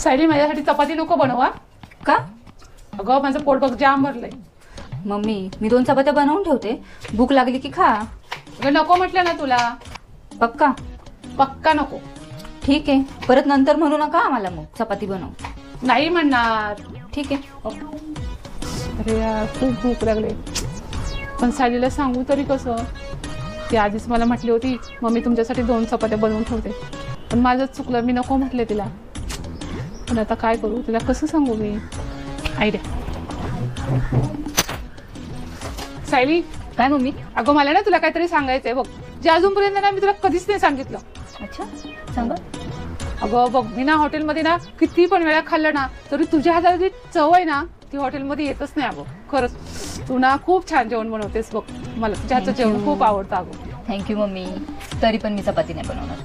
सायली माझ्यासाठी चपाती नको बनवा. का? अगं माझं पोट बघ जाम भरलंय. मम्मी मी 2 चपात्या बनवून ठेवते, भूक लागली की खा. अगं नको म्हटलं ना तुला. पक्का? पक्का नको. ठीक आहे, परत नंतर म्हणू नका आम्हाला मग चपाती बनव. नाही म्हणणार. ठीक आहे. अरे यार खूप भूक लागले, पण सायलीला सांगू तरी कसं. ती आधीच मला म्हटली होती मम्मी तुमच्यासाठी 2 चपात्या बनवून ठेवते, पण माझं चुकलं, मी नको म्हटले तिला. पण आता काय करू, तिला कसं सांगू मी. आयडिया. सायली. काय मम्मी? अगं मला ना तुला काहीतरी सांगायचंय बघ, जे अजूनपर्यंत ना मी तुला कधीच नाही सांगितलं. अच्छा सांगा. अगं बघ मी ना हॉटेलमध्ये ना किती पण वेळा खाल्लं ना तरी तुझ्या हाताला जी चव आहे ना ती हॉटेलमध्ये येतच नाही. अगं खरंच तू ना खूप छान जेवण बनवतेस बघ, मला तुझ्या हातचं जेवण खूप आवडतं. अगं थँक्यू मम्मी, तरी पण मी चपाती नाही बनवणार.